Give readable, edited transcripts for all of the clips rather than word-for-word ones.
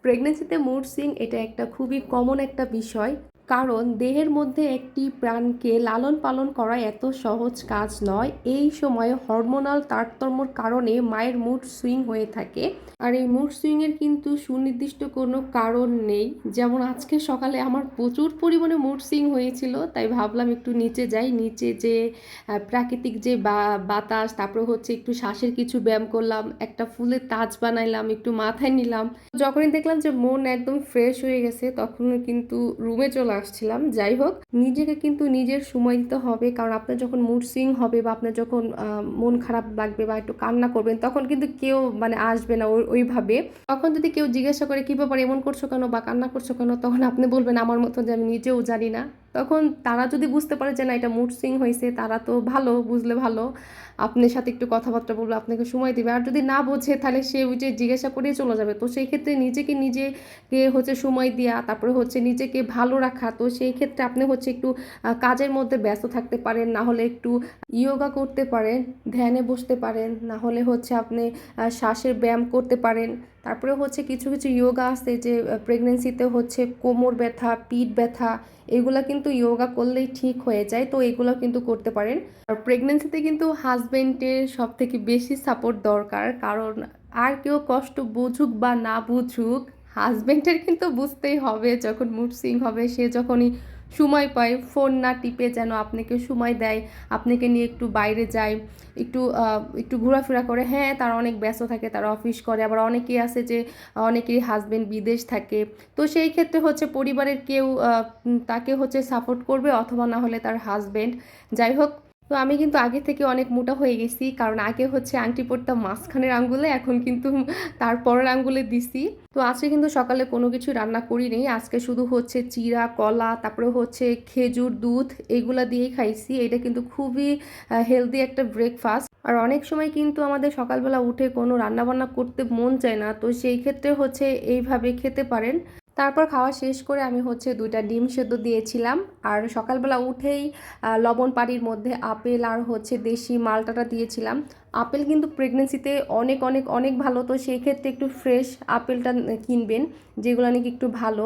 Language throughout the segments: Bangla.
প্রেগনেন্সিতে মুড সুইং এটা একটা খুবই কমন একটা বিষয়, কারণ দেহের মধ্যে একটি প্রাণকে লালন পালন করা এত সহজ কাজ নয়। এই সময়ে হরমোনাল তারতম্যর কারণে মায়ের মুড সুইং হয়ে থাকে। আর এই মুড সুইংয়ের কিন্তু সুনির্দিষ্ট কোনো কারণ নেই। যেমন আজকে সকালে আমার প্রচুর পরিমাণে মুড সুইং হয়েছিল, তাই ভাবলাম একটু নিচে যাই, নিচে যে প্রাকৃতিক যে বাতাস, তারপরে হচ্ছে একটু শ্বাসের কিছু ব্যায়াম করলাম, একটা ফুলের তাজ বানাইলাম, একটু মাথায় নিলাম। যখনই দেখলাম যে মন একদম ফ্রেশ হয়ে গেছে, তখন কিন্তু রুমে চলে আসছিলাম। যাই হোক, নিজেকে কিন্তু নিজের সময় দিতে হবে, কারণ আপনার যখন মুড সুইং হবে বা আপনার যখন মন খারাপ লাগবে বা একটু কান্না করবেন, তখন কিন্তু কেউ মানে আসবে না ওইভাবে। তখন যদি কেউ জিজ্ঞাসা করে কি ব্যাপার, এমন করছো কেন বা কান্না করছো কেন, তখন আপনি বলবেন আমার মতো যে আমি নিজেও জানি না। তখন তারা যদি বুঝতে পারে যে না এটা মুড সুইং হয়েছে, তারা তো ভালো, বুঝলে ভালো, আপনার সাথে একটু কথাবার্তা বলবে, আপনাকে সময় দেবে। আর যদি না বোঝে, তাহলে সে ওই যে জিজ্ঞাসা করেই চলে যাবে। তো সেই ক্ষেত্রে নিজেকে হচ্ছে সময় দেওয়া, তারপরে হচ্ছে নিজেকে ভালো রাখা। তো সেই ক্ষেত্রে আপনি হচ্ছে একটু কাজের মধ্যে ব্যস্ত থাকতে পারেন, না হলে একটু ইয়োগা করতে পারেন, ধ্যানে বসতে পারেন, না হলে হচ্ছে আপনি শ্বাসের ব্যায়াম করতে পারেন। তারপরে হচ্ছে কিছু কিছু ইয়োগা আছে যে প্রেগনেন্সিতে হচ্ছে কোমর ব্যথা, পিঠ ব্যথা, এগুলা কিন্তু ইয়োগা করলেই ঠিক হয়ে যায়। তো এগুলো কিন্তু করতে পারেন। আর প্রেগনেন্সিতে কিন্তু হাজবেন্ডের সব থেকে বেশি সাপোর্ট দরকার, কারণ আর কেউ কষ্ট বুঝুক বা না বুঝুক, হাজবেন্ডের কিন্তু বুঝতেই হবে। যখন মুড সুইং হবে, সে যখনই সময় পায়, ফোন না টিপে যেন আপনাকে সময় দেয়, আপনাকে নিয়ে একটু বাইরে যায়, একটু ঘোরাফেরা করে। হ্যাঁ, তারা অনেক ব্যস্ত থাকে, তারা অফিস করে, আবার অনেকেই আছে যে অনেকেরই হাজবেন্ড বিদেশ থাকে। তো সেই ক্ষেত্রে হচ্ছে পরিবারের কেউ তাকে হচ্ছে সাপোর্ট করবে, অথবা না হলে তার হাজবেন্ড। যাই হোক, তো আমি কিন্তু আগে থেকে অনেক মোটা হয়ে গেছি, কারণ আগে হচ্ছে আংটি পরতাম মাঝখানের আঙ্গুলে, এখন কিন্তু তার পরের আঙ্গুলে দিছি। তো আজকে কিন্তু সকালে কোনো কিছু রান্না করি নেই, আজকে শুধু হচ্ছে চিড়া, কলা, তারপরে হচ্ছে খেজুর, দুধ, এগুলা দিয়েই খাইছি। এটা কিন্তু খুবই হেলদি একটা ব্রেকফাস্ট। আর অনেক সময় কিন্তু আমাদের সকালবেলা উঠে কোনো রান্নাবান্না করতে মন চায় না, তো সেই ক্ষেত্রে হচ্ছে এইভাবে খেতে পারেন। তারপর খাওয়া শেষ করে আমি হচ্ছে 2টা ডিম সেদ্ধ দিয়েছিলাম। আর সকালবেলা উঠেই লবণ পানির মধ্যে আপেল আর হচ্ছে দেশি মালটাটা দিয়েছিলাম। আপেল কিন্তু প্রেগনেন্সিতে অনেক অনেক অনেক ভালো, তো সেই ক্ষেত্রে একটু ফ্রেশ আপেলটা কিনবেন, যেগুলো নাকি একটু ভালো।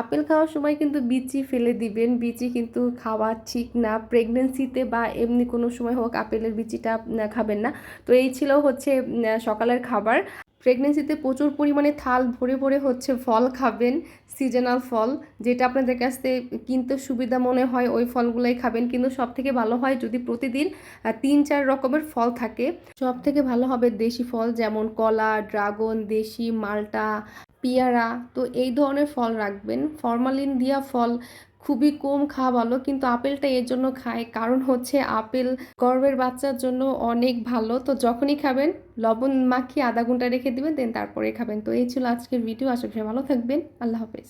আপেল খাওয়ার সময় কিন্তু বিচি ফেলে দিবেন, বিচি কিন্তু খাওয়া ঠিক না প্রেগনেন্সিতে, বা এমনি কোনো সময় হোক আপেলের বিচিটা খাবেন না। তো এই ছিল হচ্ছে সকালের খাবার। প্রেগনেন্সিতে প্রচুর পরিমাণে থাল ভরে ভরে হচ্ছে ফল খাবেন, সিজনাল ফল, যেটা আপনাদের কাছে কিনতে সুবিধা মনে হয় ওই ফলগুলোই খাবেন। কিন্তু সব থেকে ভালো হয় যদি প্রতিদিন 3-4 রকমের ফল থাকে। সব থেকে ভালো হবে দেশি ফল, যেমন কলা, ড্রাগন, দেশি মালটা, পেয়ারা। তো এই ধরনের ফল রাখবেন। ফরমালিন দিয়া ফল খুবই কম খাওয়া ভালো, কিন্তু আপেলটা এর জন্য খায় কারণ হচ্ছে আপেল গর্ভের বাচ্চার জন্য অনেক ভালো। তো যখনই খাবেন লবণ মাখিয়ে আধা ঘন্টা রেখে দিবেন, দেন তারপরে খাবেন। তো এই ছিল আজকের ভিডিও, আশা করি ভালো থাকবেন। আল্লাহ হাফেজ।